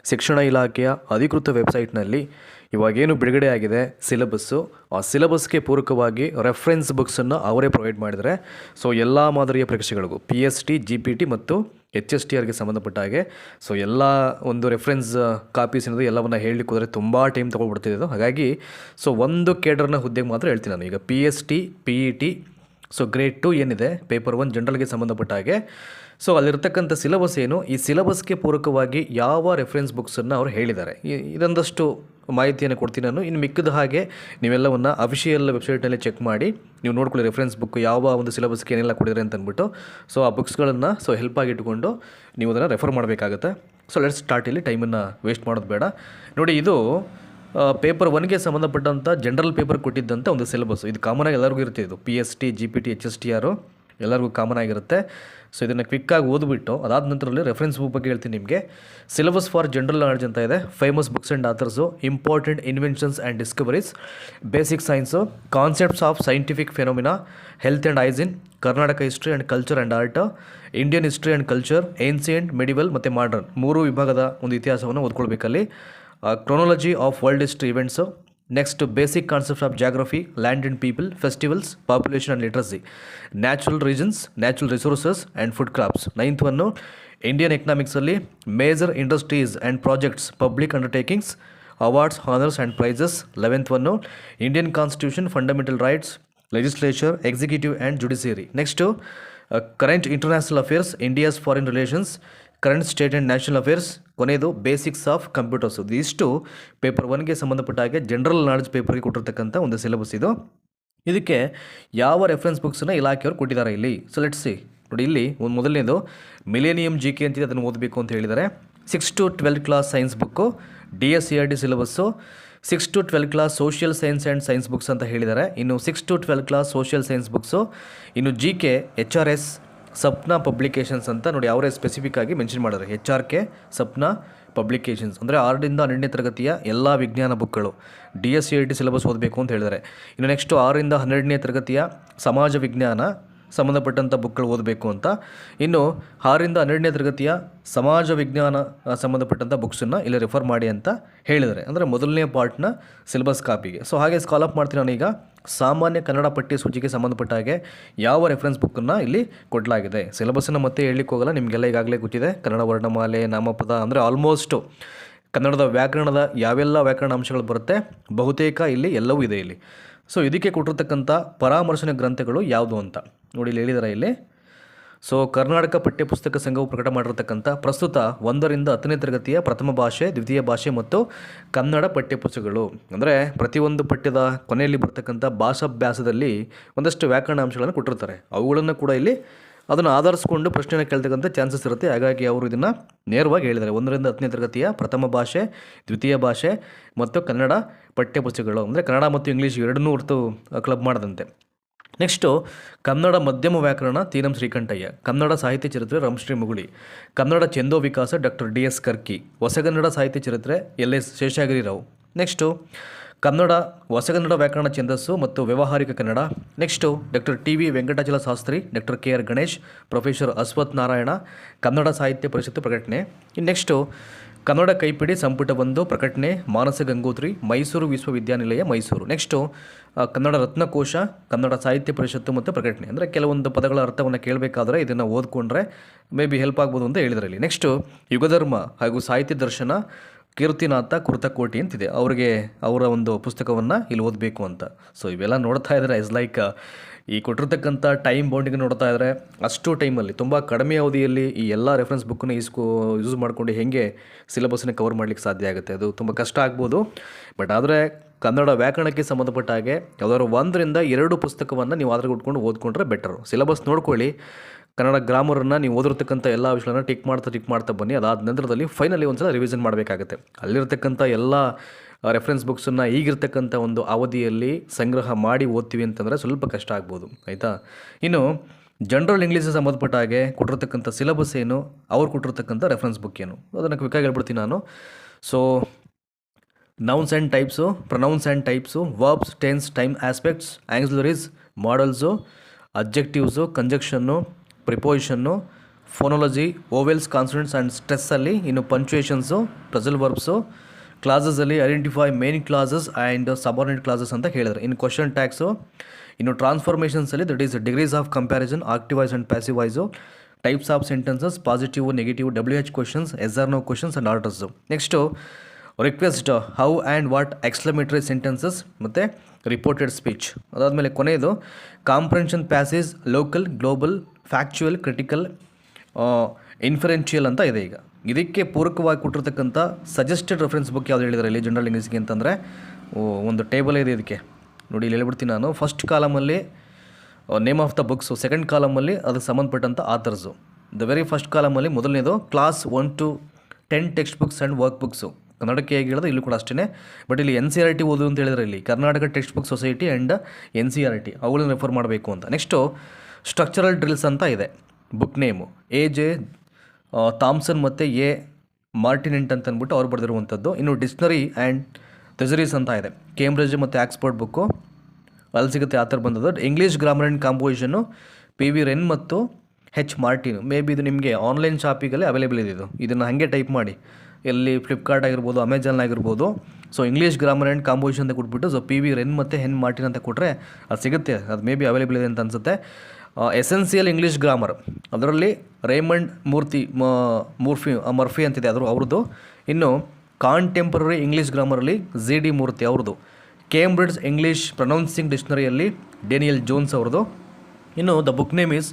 ಶಿಕ್ಷಣ ಇಲಾಖೆಯ ಅಧಿಕೃತ ವೆಬ್ಸೈಟ್ನಲ್ಲಿ ಇವಾಗೇನು ಬಿಡುಗಡೆ ಆಗಿದೆ ಸಿಲೆಬಸ್ಸು, ಆ ಸಿಲೆಬಸ್ಗೆ ಪೂರಕವಾಗಿ ರೆಫರೆನ್ಸ್ ಬುಕ್ಸನ್ನು ಅವರೇ ಪ್ರೊವೈಡ್ ಮಾಡಿದರೆ. ಸೊ ಎಲ್ಲ ಮಾದರಿಯ ಪರೀಕ್ಷೆಗಳಿಗೂ PST, GPT ಮತ್ತು HSTRಗೆ ಸಂಬಂಧಪಟ್ಟ ಹಾಗೆ ಸೊ ಎಲ್ಲ ಒಂದು ರೆಫರೆನ್ಸ್ ಕಾಪೀಸ್ ಅನ್ನೋದು ಎಲ್ಲವನ್ನು ಹೇಳಲಿಕ್ಕೆ ಹೋದರೆ ತುಂಬ ಟೈಮ್ ತೊಗೊಳ್ಬಿಡ್ತಿದ್ದು. ಹಾಗಾಗಿ ಸೊ ಒಂದು ಕೇಡರ್ನ ಹುದ್ದೆಗೆ ಮಾತ್ರ ಹೇಳ್ತೀನಿ ನಾನು. ಈಗ PST, PET, ಸೊ ಗ್ರೇಡ್ 2 ಏನಿದೆ ಪೇಪರ್ 1 ಜನರಲ್ಗೆ ಸಂಬಂಧಪಟ್ಟ ಹಾಗೆ ಸೊ ಅಲ್ಲಿರ್ತಕ್ಕಂಥ ಸಿಲೆಬಸ್ ಏನು, ಈ ಸಿಲೆಬಸ್ಗೆ ಪೂರಕವಾಗಿ ಯಾವ ರೆಫರೆನ್ಸ್ ಬುಕ್ಸನ್ನು ಅವರು ಹೇಳಿದ್ದಾರೆ, ಇದೊಂದಷ್ಟು ಮಾಹಿತಿಯನ್ನು ಕೊಡ್ತೀನಿ ನಾನು. ಇನ್ನು ಮಿಕ್ಕಿದ ಹಾಗೆ ನೀವೆಲ್ಲವನ್ನು ಅಫಿಷಿಯಲ್ ವೆಬ್ಸೈಟ್ನಲ್ಲಿ ಚೆಕ್ ಮಾಡಿ ನೀವು ನೋಡ್ಕೊಳ್ಳಿ ರೆಫರೆನ್ಸ್ ಬುಕ್ ಯಾವ ಒಂದು ಸಿಲೆಬಸ್ಗೆ ಏನೆಲ್ಲ ಕೊಡಿದ್ದಾರೆ ಅಂತ ಅಂದ್ಬಿಟ್ಟು. ಸೊ ಆ ಬುಕ್ಸ್ಗಳನ್ನು ಸೊ ಹೆಲ್ಪಾಗಿ ಇಟ್ಕೊಂಡು ನೀವು ಅದನ್ನು ರೆಫರ್ ಮಾಡಬೇಕಾಗುತ್ತೆ. So let's start. ಇಲ್ಲಿ ಟೈಮನ್ನು ವೇಸ್ಟ್ ಮಾಡೋದು ಬೇಡ. ನೋಡಿ, ಇದು ಪೇಪರ್ 1ಗೆ ಸಂಬಂಧಪಟ್ಟಂಥ ಜನರಲ್ ಪೇಪರ್ ಕೊಟ್ಟಿದ್ದಂಥ ಒಂದು ಸಿಲೆಬಸ್. ಇದು ಕಾಮನಾಗಿ ಎಲ್ಲರಿಗೂ ಇರುತ್ತೆ. ಇದು PST, GPT, HSTR ಎಲ್ಲರಿಗೂ ಕಾಮನ್ ಆಗಿರುತ್ತೆ. ಸೊ ಇದನ್ನು ಕ್ವಿಕ್ಕಾಗಿ ಓದ್ಬಿಟ್ಟು ಅದಾದ ನಂತರದಲ್ಲಿ ರೆಫರೆನ್ಸ್ ಬುಕ್ ಬಗ್ಗೆ ಹೇಳ್ತೀನಿ ನಿಮಗೆ. ಸಿಲೆಬಸ್ ಫಾರ್ ಜನರಲ್ ನಾಲೆಡ್ಜ್ ಅಂತ ಇದೆ. Famous books and authors, important inventions and discoveries, basic science, concepts of scientific phenomena, health and hygiene, Karnataka history and culture and art, Indian history and culture, ancient, medieval ಮತ್ತು modern, 3 ವಿಭಾಗದ ಒಂದು ಇತಿಹಾಸವನ್ನು ಓದ್ಕೊಳ್ಬೇಕಲ್ಲಿ. Chronology of world history events, next basic concepts of geography, land and people, festivals, population and literacy, natural regions, natural resources and food crops. 9th one Indian ಎಕನಾಮಿಕ್ಸಲ್ಲಿ major industries and projects, public undertakings, awards, honours and prizes. 11th one Indian constitution, fundamental rights, legislature, executive and judiciary. Next current international affairs, India's foreign relations, current state and national affairs, ಕೊನೆಯದು basics of computers. ಇದಿಷ್ಟು paper 1ಗೆ ಸಂಬಂಧಪಟ್ಟ ಹಾಗೆ general knowledge ಪೇಪರ್ಗೆ ಕೊಟ್ಟಿರ್ತಕ್ಕಂಥ ಒಂದು syllabus ಇದು. ಇದಕ್ಕೆ ಯಾವ ರೆಫರೆನ್ಸ್ ಬುಕ್ಸನ್ನು ಇಲಾಖೆಯವರು ಕೊಟ್ಟಿದ್ದಾರೆ ಇಲ್ಲಿ. So let's see. ನೋಡಿ, ಇಲ್ಲಿ ಒಂದು ಮೊದಲನೇದು ಮಿಲೇನಿಯಂ GK ಅಂತಿದೆ, ಅದನ್ನು ಓದಬೇಕು ಅಂತ ಹೇಳಿದ್ದಾರೆ. 6 to 12 class science book, DSCRT syllabus. 6 to 12 class social science and science books ಅಂತ ಹೇಳಿದ್ದಾರೆ. ಇನ್ನು 6 to 12 class social science books. ಇನ್ನು GK HRS ಸಪ್ನಾ ಪಬ್ಲಿಕೇಶನ್ಸ್ ಅಂತ ನೋಡಿ ಅವರೇ ಸ್ಪೆಸಿಫಿಕ್ ಆಗಿ ಮೆನ್ಷನ್ ಮಾಡಿದ್ದಾರೆ. HRK ಸಪ್ನಾ ಪಬ್ಲಿಕೇಶನ್ಸ್ ಅಂದರೆ 6ರಿಂದ 12ನೇ ತರಗತಿಯ ಎಲ್ಲ ವಿಜ್ಞಾನ ಬುಕ್ಗಳು DSCRT ಸಿಲೆಬಸ್ ಓದಬೇಕು ಅಂತ ಹೇಳಿದ್ದಾರೆ. ಇನ್ನು ನೆಕ್ಸ್ಟು 6ರಿಂದ 12ನೇ ತರಗತಿಯ ಸಮಾಜ ವಿಜ್ಞಾನ ಸಂಬಂಧಪಟ್ಟಂಥ ಬುಕ್ಗಳು ಓದಬೇಕು ಅಂತ. ಇನ್ನು 6ರಿಂದ 12ನೇ ತರಗತಿಯ ಸಮಾಜ ವಿಜ್ಞಾನ ಸಂಬಂಧಪಟ್ಟಂಥ ಬುಕ್ಸನ್ನು ಇಲ್ಲಿ ರೆಫರ್ ಮಾಡಿ ಅಂತ ಹೇಳಿದ್ದಾರೆ. ಅಂದರೆ ಮೊದಲನೇ ಪಾರ್ಟ್ನ ಸಿಲೆಬಸ್ ಕಾಪಿಗೆ. ಸೊ ಹಾಗೆ ಸ್ಕಾಲಪ್ ಮಾಡ್ತೀನಿ ನಾನೀಗ. ಸಾಮಾನ್ಯ ಕನ್ನಡ ಪಠ್ಯ ಸೂಚಿಗೆ ಸಂಬಂಧಪಟ್ಟ ಹಾಗೆ ಯಾವ ರೆಫರೆನ್ಸ್ ಬುಕ್ಕನ್ನು ಇಲ್ಲಿ ಕೊಡಲಾಗಿದೆ. ಸಿಲೆಬಸ್ಸನ್ನು ಮತ್ತೆ ಹೇಳಲಿಕ್ಕೆ ಹೋಗಲ್ಲ, ನಿಮಗೆಲ್ಲ ಈಗಾಗಲೇ ಗೊತ್ತಿದೆ. ಕನ್ನಡ ವರ್ಣಮಾಲೆ, ನಾಮಪದ ಅಂದರೆ ಆಲ್ಮೋಸ್ಟು ಕನ್ನಡದ ವ್ಯಾಕರಣದ ಯಾವೆಲ್ಲ ವ್ಯಾಕರಣ ಅಂಶಗಳು ಬರುತ್ತೆ ಬಹುತೇಕ ಇಲ್ಲಿ ಎಲ್ಲವೂ ಇದೆ ಇಲ್ಲಿ. ಸೊ ಇದಕ್ಕೆ ಕೊಟ್ಟಿರ್ತಕ್ಕಂಥ ಪರಾಮರ್ಶನ ಗ್ರಂಥಗಳು ಯಾವುದು ಅಂತ ನೋಡಿ ಇಲ್ಲಿ ಹೇಳಿದ್ದಾರೆ ಇಲ್ಲಿ. ಸೊ ಕರ್ನಾಟಕ ಪಠ್ಯಪುಸ್ತಕ ಸಂಘವು ಪ್ರಕಟ ಮಾಡಿರ್ತಕ್ಕಂಥ ಪ್ರಸ್ತುತ 1ರಿಂದ 10ನೇ ತರಗತಿಯ ಪ್ರಥಮ ಭಾಷೆ, ದ್ವಿತೀಯ ಭಾಷೆ ಮತ್ತು ಕನ್ನಡ ಪಠ್ಯಪುಸ್ತಕಗಳು. ಅಂದರೆ ಪ್ರತಿಯೊಂದು ಪಠ್ಯದ ಕೊನೆಯಲ್ಲಿ ಬರ್ತಕ್ಕಂಥ ಭಾಷಾಭ್ಯಾಸದಲ್ಲಿ ಒಂದಷ್ಟು ವ್ಯಾಕರಣ ಅಂಶಗಳನ್ನು ಕೊಟ್ಟಿರ್ತಾರೆ. ಅವುಗಳನ್ನು ಕೂಡ ಇಲ್ಲಿ ಅದನ್ನು ಆಧರಿಸಿಕೊಂಡು ಪ್ರಶ್ನೆಯನ್ನು ಕೇಳ್ತಕ್ಕಂಥ ಚಾನ್ಸಸ್ ಇರುತ್ತೆ. ಹಾಗಾಗಿ ಅವರು ಇದನ್ನು ನೇರವಾಗಿ ಹೇಳಿದ್ದಾರೆ. 1ರಿಂದ 10ನೇ ತರಗತಿಯ ಪ್ರಥಮ ಭಾಷೆ, ದ್ವಿತೀಯ ಭಾಷೆ ಮತ್ತು ಕನ್ನಡ ಪಠ್ಯಪುಸ್ತಕಗಳು. ಅಂದರೆ ಕನ್ನಡ ಮತ್ತು ಇಂಗ್ಲೀಷ್ ಎರಡನ್ನೂ ಹೊರತು ಕ್ಲಬ್ ಮಾಡದಂತೆ. ನೆಕ್ಸ್ಟು ಕನ್ನಡ ಮಧ್ಯಮ ವ್ಯಾಕರಣ ತೀನಂ ಶ್ರೀಕಂಠಯ್ಯ, ಕನ್ನಡ ಸಾಹಿತ್ಯ ಚರಿತ್ರೆ ರಂಶ್ರೀ ಮುಗುಳಿ, ಕನ್ನಡ ಛಂದೋ ವಿಕಾಸ ಡಾಕ್ಟರ್ DS ಕರ್ಕಿ, ಹೊಸಗನ್ನಡ ಸಾಹಿತ್ಯ ಚರಿತ್ರೆ LS ಶೇಷಾಗಿರಿರಾವ್. ನೆಕ್ಸ್ಟು ಕನ್ನಡ ಹೊಸಗನ್ನಡ ವ್ಯಾಕರಣ ಛಂದಸ್ಸು ಮತ್ತು ವ್ಯಾವಹಾರಿಕ Kannada. Next doctor TV Venkatachala Shastri, doctor KR Ganesh, professor Ashwath Narayana, Kannada Sahitya Parishat ಪ್ರಕಟಣೆ. ನೆಕ್ಸ್ಟು ಕನ್ನಡ ಕೈಪಿಡಿ ಸಂಪುಟ 1 ಪ್ರಕಟಣೆ, ಮಾನಸ ಗಂಗೋತ್ರಿ, ಮೈಸೂರು ವಿಶ್ವವಿದ್ಯಾನಿಲಯ ಮೈಸೂರು. ನೆಕ್ಸ್ಟು ಕನ್ನಡ ರತ್ನಕೋಶ, ಕನ್ನಡ ಸಾಹಿತ್ಯ ಪರಿಷತ್ತು ಮತ್ತು ಪ್ರಕಟಣೆ. ಅಂದರೆ ಕೆಲವೊಂದು ಪದಗಳ ಅರ್ಥವನ್ನು ಕೇಳಬೇಕಾದ್ರೆ ಇದನ್ನು ಓದ್ಕೊಂಡ್ರೆ ಮೇ ಬಿ ಹೆಲ್ಪ್ ಆಗ್ಬೋದು ಅಂತ ಹೇಳಿದ್ರಲ್ಲಿ. ನೆಕ್ಸ್ಟು ಯುಗಧರ್ಮ ಹಾಗೂ ಸಾಹಿತ್ಯ ದರ್ಶನ ಕೀರ್ತಿನಾಥ ಕುರ್ತಕೋಟಿ ಅಂತಿದೆ. ಅವರ ಒಂದು ಪುಸ್ತಕವನ್ನು ಇಲ್ಲಿ ಓದಬೇಕು ಅಂತ. ಸೊ ಇವೆಲ್ಲ ನೋಡ್ತಾ ಇದ್ದಾರೆ ಇಸ್ ಲೈಕ್ ಈ ಕೊಟ್ಟಿರ್ತಕ್ಕಂಥ ಟೈಮ್ ಬೌಂಡಿಂಗ್ ನೋಡ್ತಾ ಇದ್ದರೆ ಅಷ್ಟು ಟೈಮಲ್ಲಿ ತುಂಬ ಕಡಿಮೆ ಅವಧಿಯಲ್ಲಿ ಈ ಎಲ್ಲ ರೆಫರೆನ್ಸ್ ಬುಕ್ಕನ್ನು ಯೂಸ್ ಮಾಡಿಕೊಂಡು ಹೇಗೆ ಸಿಲೆಬಸ್ಸನ್ನು ಕವರ್ ಮಾಡಲಿಕ್ಕೆ ಸಾಧ್ಯ ಆಗುತ್ತೆ. ಅದು ತುಂಬ ಕಷ್ಟ ಆಗ್ಬೋದು. ಬಟ್ ಆದರೆ ಕನ್ನಡ ವ್ಯಾಕರಣಕ್ಕೆ ಸಂಬಂಧಪಟ್ಟ ಹಾಗೆ ಯಾವುದಾದ್ರು 1ರಿಂದ 2 ಪುಸ್ತಕವನ್ನು ನೀವು ಆಧಾರ ಉಟ್ಕೊಂಡು ಓದ್ಕೊಂಡ್ರೆ ಬೆಟರು. ಸಿಲೆಬಸ್ ನೋಡ್ಕೊಳ್ಳಿ. ಕನ್ನಡ ಗ್ರಾಮರನ್ನು ನೀವು ಓದಿರ್ತಕ್ಕಂಥ ಎಲ್ಲ ವಿಷಯಗಳನ್ನ ಟಿಕ್ ಮಾಡ್ತಾ ಬನ್ನಿ. ಅದಾದ ನಂತರದಲ್ಲಿ ಫೈನಲಿ ಒಂದ್ಸಲ ರಿವಿಷನ್ ಮಾಡಬೇಕಾಗುತ್ತೆ. ಅಲ್ಲಿರ್ತಕ್ಕಂಥ ಎಲ್ಲ ರೆಫರೆನ್ಸ್ ಬುಕ್ಸನ್ನು ಈಗಿರ್ತಕ್ಕಂಥ ಒಂದು ಅವಧಿಯಲ್ಲಿ ಸಂಗ್ರಹ ಮಾಡಿ ಓದ್ತೀವಿ ಅಂತಂದರೆ ಸ್ವಲ್ಪ ಕಷ್ಟ ಆಗ್ಬೋದು, ಆಯಿತಾ. ಇನ್ನು ಜನರಲ್ ಇಂಗ್ಲೀಷಿಗೆ ಸಂಬಂಧಪಟ್ಟ ಹಾಗೆ ಕೊಟ್ಟಿರ್ತಕ್ಕಂಥ ಸಿಲೆಬಸ್ ಏನು, ಅವ್ರು ಕೊಟ್ಟಿರ್ತಕ್ಕಂಥ ರೆಫರೆನ್ಸ್ ಬುಕ್ ಏನು, ಅದನ್ನು ಕ್ವಿಕ್ಕಾಗಿ ಹೇಳ್ಬಿಡ್ತೀನಿ ನಾನು. So nouns and types, pronouns and types, verbs, tense, time aspects, ಆ್ಯಂಗ್ಲರೀಸ್, modals, objectives, conjunction, preposition, phonology, vowels, consonants and ಸ್ಟ್ರೆಸ್ಸಲ್ಲಿ, ಇನ್ನು ಪಂಚುಯೇಷನ್ಸು, ಪ್ರೆಸಲ್ ವರ್ಬ್ಸು, ಕ್ಲಾಸಸಲ್ಲಿ identify main clauses and subordinate clauses ಅಂತ ಹೇಳಿದ್ದಾರೆ. ಇನ್ನು ಕ್ವಶನ್ ಟ್ಯಾಕ್ಸು, ಇನ್ನು ಟ್ರಾನ್ಸ್ಫಾರ್ಮೇಷನ್ಸಲ್ಲಿ that is degrees of comparison, active voice and passive voice, types of sentences, positive, negative, WH questions, SR/No questions and orders. Next request, how and what, exclamatory sentences ಮತ್ತು reported speech. ಅದಾದಮೇಲೆ ಕೊನೆಯದು comprehension passage, local, global, factual, critical, inferential ಅಂತ ಇದೆ. ಈಗ ಇದಕ್ಕೆ ಪೂರಕವಾಗಿ ಕೊಟ್ಟಿರ್ತಕ್ಕಂಥ suggested reference book ಯಾವ್ದು ಹೇಳಿದ್ದಾರೆ ಇಲ್ಲಿ ಜನರಲ್ ಇಂಗ್ಲೀಷ್ಗೆ ಅಂತಂದರೆ ಒಂದು ಟೇಬಲ್ ಇದೆ. ಇದಕ್ಕೆ ನೋಡಿ, ಇಲ್ಲಿ ಹೇಳ್ಬಿಡ್ತೀನಿ ನಾನು. ಫಸ್ಟ್ ಕಾಲಮಲ್ಲಿ name of the books, second ಕಾಲಮಲ್ಲಿ ಅದಕ್ಕೆ ಸಂಬಂಧಪಟ್ಟಂಥ ಆಥರ್ಸು, ದ ವೆರಿ ಫಸ್ಟ್ ಕಾಲಮಲ್ಲಿ ಮೊದಲನೇದು class 1 to 10 text books and work books. ಕನ್ನಡಕ್ಕೆ ಹೇಗೆ ಹೇಳಿದ್ರೆ ಇಲ್ಲೂ ಕೂಡ ಅಷ್ಟೇ. ಬಟ್ ಇಲ್ಲಿ NCERT ಓದು ಅಂತ ಹೇಳಿದ್ರೆ ಇಲ್ಲಿ Karnataka text book society and NCERT ಅವುಗಳನ್ನ ರೆಫರ್ ಮಾಡಬೇಕು ಅಂತ. ನೆಕ್ಸ್ಟು ಸ್ಟ್ರಕ್ಚರಲ್ ಡ್ರಿಲ್ಸ್ ಅಂತ ಇದೆ. ಬುಕ್ ನೇಮು AJ ಥಾಮ್ಸನ್ ಮತ್ತು A ಮಾರ್ಟಿನೆಂಟ್ ಅಂತ ಅಂದ್ಬಿಟ್ಟು ಅವ್ರು ಬರೆದಿರುವಂಥದ್ದು. ಇನ್ನು ಡಿಕ್ಷ್ನರಿ ಆ್ಯಂಡ್ ಥೆಸರೀಸ್ ಅಂತ ಇದೆ. ಕೇಂಬ್ರಿಡ್ಜ್ ಮತ್ತು ಆಕ್ಸ್ಫರ್ಡ್ ಬುಕ್ಕು ಅಲ್ಲಿ ಸಿಗುತ್ತೆ, ಆ ಥರ ಬಂದದ್ದು. English grammar and composition PV Wren ಮತ್ತು H ಮಾರ್ಟಿನ್. ಮೇ ಬಿ ಇದು ನಿಮಗೆ ಆನ್ಲೈನ್ ಶಾಪಿಗಲ್ಲಿ ಅವೈಲೇಬಲ್ ಇದೆ. ಇದನ್ನು ಹಾಗೆ ಟೈಪ್ ಮಾಡಿ, ಎಲ್ಲಿ ಫ್ಲಿಪ್ಕಾರ್ಟ್ ಆಗಿರ್ಬೋದು, ಅಮೆಜಾನ್ ಆಗಿರ್ಬೋದು. So English grammar and composition ಅಂತ ಕೊಟ್ಬಿಟ್ಟು ಸೊ PV Wren ಮತ್ತು H ಮಾರ್ಟಿನ್ ಅಂತ ಕೊಟ್ಟರೆ ಅದು ಸಿಗುತ್ತೆ. ಅದು ಮೇ ಬಿ ಅವೈಲೇಬಲ್ ಇದೆ ಅಂತ ಅನಿಸುತ್ತೆ. ಎಸೆನ್ಸಿಯಲ್ ಇಂಗ್ಲೀಷ್ ಗ್ರಾಮರ್, ಅದರಲ್ಲಿ ರೇಮಂಡ್ ಮರ್ಫಿ ಅಂತಿದೆ ಅವ್ರದ್ದು. ಇನ್ನು ಕಾಂಟೆಂಪರರಿ ಇಂಗ್ಲೀಷ್ ಗ್ರಾಮರಲ್ಲಿ ZD ಮೂರ್ತಿ ಅವ್ರದ್ದು. ಕೇಂಬ್ರಿಡ್ಜ್ ಇಂಗ್ಲೀಷ್ ಪ್ರೊನೌನ್ಸಿಂಗ್ ಡಿಕ್ಷನರಿಯಲ್ಲಿ ಡೇನಿಯಲ್ ಜೋನ್ಸ್ ಅವ್ರದ್ದು. ಇನ್ನು the book name is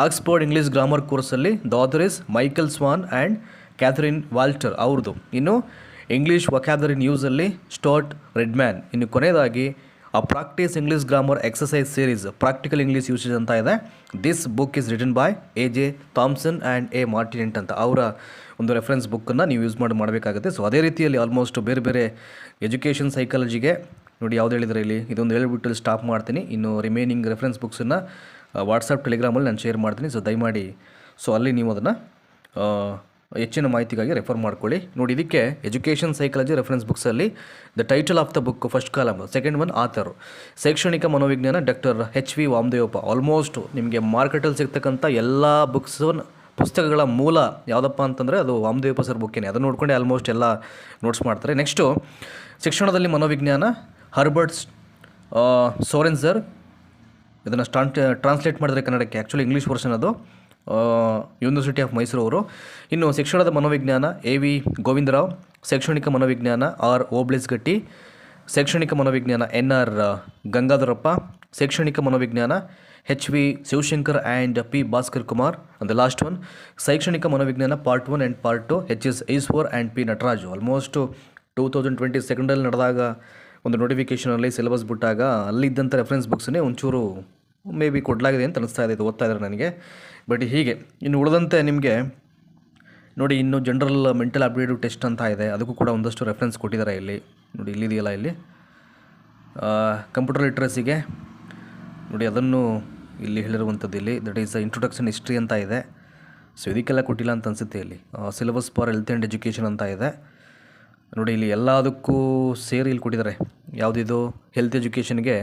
Oxford English grammar ಕೋರ್ಸಲ್ಲಿ the author is Michael Swan and Catherine Walter ಅವ್ರದ್ದು. ಇನ್ನು ಇಂಗ್ಲೀಷ್ ವೊಕ್ಯಾಬುಲರಿ ನ್ಯೂಸಲ್ಲಿ ಸ್ಟಾರ್ಟ್ ರೆಡ್ಮ್ಯಾನ್. ಇನ್ನು ಕೊನೆಯದಾಗಿ ಆ practice English grammar exercise series practical English usage ಅಂತ ಇದೆ. This book is written by AJ Thomson and A ಮಾರ್ಟಿನೆಂಟ್ ಅಂತ ಅವರ ಒಂದು ರೆಫರೆನ್ಸ್ ಬುಕ್ಕನ್ನು ನೀವು ಯೂಸ್ ಮಾಡಬೇಕಾಗುತ್ತೆ. ಸೊ ಅದೇ ರೀತಿಯಲ್ಲಿ ಆಲ್ಮೋಸ್ಟ್ ಬೇರೆ ಬೇರೆ ಎಜುಕೇಷನ್ ಸೈಕಾಲಜಿಗೆ ನೋಡಿ ಯಾವ್ದು ಹೇಳಿದರೆ ಇಲ್ಲಿ ಇದೊಂದು ಹೇಳ್ಬಿಟ್ಟು ಸ್ಟಾಪ್ ಮಾಡ್ತೀನಿ. ಇನ್ನು ರಿಮೈನಿಂಗ್ ರೆಫರೆನ್ಸ್ ಬುಕ್ಸನ್ನು ವಾಟ್ಸಪ್ ಟೆಲಿಗ್ರಾಮಲ್ಲಿ ನಾನು ಶೇರ್ ಮಾಡ್ತೀನಿ. ಸೊ ದಯಮಾಡಿ ಸೊ ಅಲ್ಲಿ ನೀವು ಅದನ್ನು ಹೆಚ್ಚಿನ ಮಾಹಿತಿಗಾಗಿ ರೆಫರ್ ಮಾಡ್ಕೊಳ್ಳಿ. ನೋಡಿ, ಇದಕ್ಕೆ ಎಜುಕೇಷನ್ ಸೈಕಾಲಜಿ ರೆಫರೆನ್ಸ್ ಬುಕ್ಸಲ್ಲಿ the title of the book first column, second one author, ಶೈಕ್ಷಣಿಕ ಮನೋವಿಜ್ಞಾನ ಡಾಕ್ಟರ್ H.V. ವಾಮದೇವಪ್ಪ. ಆಲ್ಮೋಸ್ಟ್ ನಿಮಗೆ ಮಾರ್ಕೆಟಲ್ಲಿ ಸಿಗ್ತಕ್ಕಂಥ ಎಲ್ಲ ಪುಸ್ತಕಗಳ ಮೂಲ ಯಾವುದಪ್ಪ ಅಂತಂದರೆ ಅದು ವಾಮದೇವಪ್ಪ ಸರ್ ಬುಕ್ಕೇನೆ. ಅದನ್ನು ನೋಡ್ಕೊಂಡೆ ಆಲ್ಮೋಸ್ಟ್ ಎಲ್ಲ ನೋಟ್ಸ್ ಮಾಡ್ತಾರೆ. ನೆಕ್ಸ್ಟು ಶಿಕ್ಷಣದಲ್ಲಿ ಮನೋವಿಜ್ಞಾನ ಹರ್ಬರ್ಟ್ ಸೋರೆನ್ಸರ್. ಇದನ್ನು ಟ್ರಾನ್ಸ್ಲೇಟ್ ಮಾಡಿದ್ರೆ ಕನ್ನಡಕ್ಕೆ, ಆ್ಯಕ್ಚುಲಿ ಇಂಗ್ಲೀಷ್ ವರ್ಷನ್ ಅದು, ಯೂನಿವರ್ಸಿಟಿ ಆಫ್ ಮೈಸೂರು ಅವರು. ಇನ್ನು ಶಿಕ್ಷಣದ ಮನೋವಿಜ್ಞಾನ AV ಗೋವಿಂದರಾವ್. ಶೈಕ್ಷಣಿಕ ಮನೋವಿಜ್ಞಾನ R. ಓಬ್ಳೇಸ್ಗಟ್ಟಿ. ಶೈಕ್ಷಣಿಕ ಮನೋವಿಜ್ಞಾನ NR ಗಂಗಾಧರಪ್ಪ. ಶೈಕ್ಷಣಿಕ ಮನೋವಿಜ್ಞಾನ HV Shivashankar and P. Bhaskar Kumar. And the last one ಶೈಕ್ಷಣಿಕ ಮನೋವಿಜ್ಞಾನ part 1 and part 2 HS Eshwar and P. Nataraju. Almost 2022 ನಡೆದಾಗ ಒಂದು ನೋಟಿಫಿಕೇಷನಲ್ಲಿ ಸಿಲೆಬಸ್ ಬಿಟ್ಟಾಗ ಅಲ್ಲಿದ್ದಂಥ ರೆಫರೆನ್ಸ್ ಬುಕ್ಸನ್ನೇ ಒಂಚೂರು ಮೇ ಬಿ ಕೊಡಲಾಗಿದೆ ಅಂತ ಅನಿಸ್ತಾ ಇದೆ. ಇದು ಓದ್ತಾ ಇದ್ದಾರೆ ನನಗೆ. ಬಟ್ ಹೀಗೆ ಇನ್ನು ಉಳಿದಂತೆ ನಿಮಗೆ ನೋಡಿ, ಇನ್ನು ಜನರಲ್ ಮೆಂಟಲ್ ಅಪ್ಟಿಟ್ಯೂಡ್ ಟೆಸ್ಟ್ ಅಂತ ಇದೆ. ಅದಕ್ಕೂ ಕೂಡ ಒಂದಷ್ಟು ರೆಫರೆನ್ಸ್ ಕೊಟ್ಟಿದ್ದಾರೆ ಇಲ್ಲಿ ನೋಡಿ, ಇಲ್ಲಿದೆಯಲ್ಲ ಇಲ್ಲಿ. ಕಂಪ್ಯೂಟರ್ ಲಿಟ್ರಸಿಗೆ ನೋಡಿ ಅದನ್ನು ಇಲ್ಲಿ ಹೇಳಿರುವಂಥದ್ದು ಇಲ್ಲಿ ದಟ್ ಈಸ್ ಇಂಟ್ರೊಡಕ್ಷನ್ ಹಿಸ್ಟ್ರಿ ಅಂತ ಇದೆ. ಸೊ ಇದಕ್ಕೆಲ್ಲ ಕೊಟ್ಟಿಲ್ಲ ಅಂತ ಅನಿಸುತ್ತೆ. ಇಲ್ಲಿ syllabus for health and education ಅಂತ ಇದೆ ನೋಡಿ. ಇಲ್ಲಿ ಎಲ್ಲದಕ್ಕೂ ಸೇರಿ ಇಲ್ಲಿ ಕೊಟ್ಟಿದ್ದಾರೆ. ಯಾವುದಿದು ಹೆಲ್ತ್ ಎಜುಕೇಷನ್ಗೆ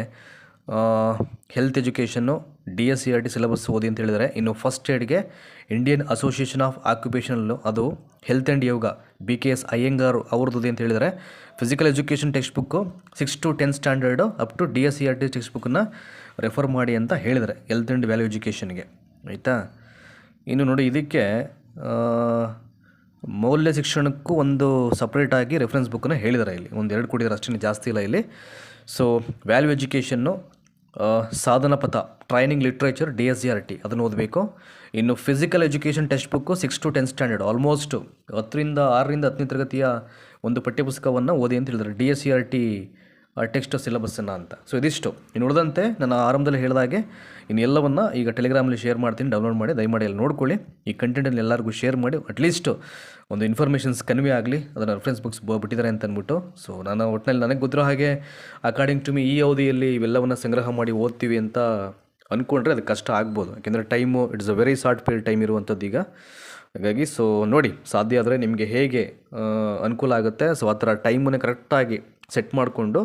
ಹೆಲ್ತ್ ಎಜುಕೇಷನ್ನು DSCERT ಸಿಲೆಬಸ್ ಓದಿ ಅಂತ ಹೇಳಿದರೆ. ಇನ್ನು ಫಸ್ಟ್ ಏಡ್ಗೆ ಇಂಡಿಯನ್ ಅಸೋಸಿಯೇಷನ್ ಆಫ್ ಆಕ್ಯುಪೇಷನಲ್ಲು ಅದು health and yoga BKS Iyengar ಅವ್ರದ್ದು ಅಂತ ಹೇಳಿದರೆ. Physical education text book 6 to 10 standard up to DSCERT text ಬುಕ್ಕನ್ನು ರೆಫರ್ ಮಾಡಿ ಅಂತ ಹೇಳಿದರೆ ಹೆಲ್ತ್ ಆ್ಯಂಡ್ ವ್ಯಾಲ್ಯೂ ಎಜುಕೇಷನ್ಗೆ, ಆಯಿತಾ. ಇನ್ನು ನೋಡಿ, ಇದಕ್ಕೆ ಮೌಲ್ಯ ಶಿಕ್ಷಣಕ್ಕೂ ಒಂದು ಸಪ್ರೇಟಾಗಿ ರೆಫರೆನ್ಸ್ ಬುಕ್ಕನ್ನು ಹೇಳಿದ್ದಾರೆ. ಇಲ್ಲಿ ಒಂದು 2 ಕೊಟ್ಟಿದ್ದಾರೆ ಅಷ್ಟೇ, ಜಾಸ್ತಿ ಇಲ್ಲ ಇಲ್ಲಿ. ಸೊ ವ್ಯಾಲ್ಯೂ ಎಜುಕೇಷನ್ನು ಸಾಧನ ಪಥ ಟ್ರೈನಿಂಗ್ ಲಿಟ್ರೇಚರ್ DSCERT ಅದನ್ನು ಓದಬೇಕು. ಇನ್ನು physical education text book 6 to 10 standard almost 6ರಿಂದ 10ನೇ ತರಗತಿಯ ಒಂದು ಪಠ್ಯಪುಸ್ತಕವನ್ನು ಓದಿ ಅಂತ ಹೇಳಿದ್ದಾರೆ DSCERT ಟೆಕ್ಸ್ಟ್ ಸಿಲೆಬಸ್ಸನ್ನು ಅಂತ. ಸೊ ಇದಿಷ್ಟು. ಇನ್ನು ಉಳಿದಂತೆ ನಾನು ಆರಂಭದಲ್ಲಿ ಹೇಳಿದಾಗೆ ಇನ್ನೆಲ್ಲವನ್ನು ಈಗ ಟೆಲಿಗ್ರಾಮಲ್ಲಿ ಶೇರ್ ಮಾಡ್ತೀನಿ, ಡೌನ್ಲೋಡ್ ಮಾಡಿ ದಯಮಾಡಿ ಅಲ್ಲಿ ನೋಡ್ಕೊಳ್ಳಿ. ಈ ಕಂಟೆಂಟನ್ನು ಎಲ್ಲರಿಗೂ ಶೇರ್ ಮಾಡಿ, ಅಟ್ಲೀಸ್ಟ್ ಒಂದು ಇನ್ಫಾರ್ಮೇಷನ್ಸ್ ಕನ್ವೆ ಆಗಲಿ, ಅದನ್ನು ರೆಫರೆನ್ಸ್ ಬುಕ್ಸ್ ಬಿಟ್ಟಿದ್ದಾರೆ ಅಂತ ಅಂದ್ಬಿಟ್ಟು. ಸೊ ನಾನು ಒಟ್ಟಿನಲ್ಲಿ ನನಗೆ ಗೊತ್ತಿರೋ ಹಾಗೆ ಅಕಾರ್ಡಿಂಗ್ ಟು ಮಿ ಈ ಅವಧಿಯಲ್ಲಿ ಇವೆಲ್ಲವನ್ನು ಸಂಗ್ರಹ ಮಾಡಿ ಓದ್ತೀವಿ ಅಂತ ಅಂದ್ಕೊಂಡ್ರೆ ಅದು ಕಷ್ಟ ಆಗ್ಬೋದು. ಯಾಕೆಂದರೆ time it's a very short period time ಇರುವಂಥದ್ದು ಈಗ. ಹಾಗಾಗಿ ಸೊ ನೋಡಿ, ಸಾಧ್ಯ ಆದರೆ ನಿಮಗೆ ಹೇಗೆ ಅನುಕೂಲ ಆಗುತ್ತೆ ಸೊ ಆ ಥರ ಟೈಮನ್ನು ಕರೆಕ್ಟಾಗಿ ಸೆಟ್ ಮಾಡಿಕೊಂಡು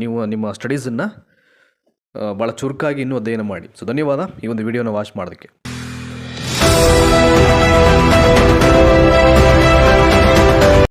ನೀವು ನಿಮ್ಮ ಸ್ಟಡೀಸನ್ನು ಭಾಳ ಚುರುಕಾಗಿ ಇನ್ನೂ ಅಧ್ಯಯನ ಮಾಡಿ. ಸೊ ಧನ್ಯವಾದ ಈ ಒಂದು ವಿಡಿಯೋನ ವಾಚ್ ಮಾಡೋದಕ್ಕೆ.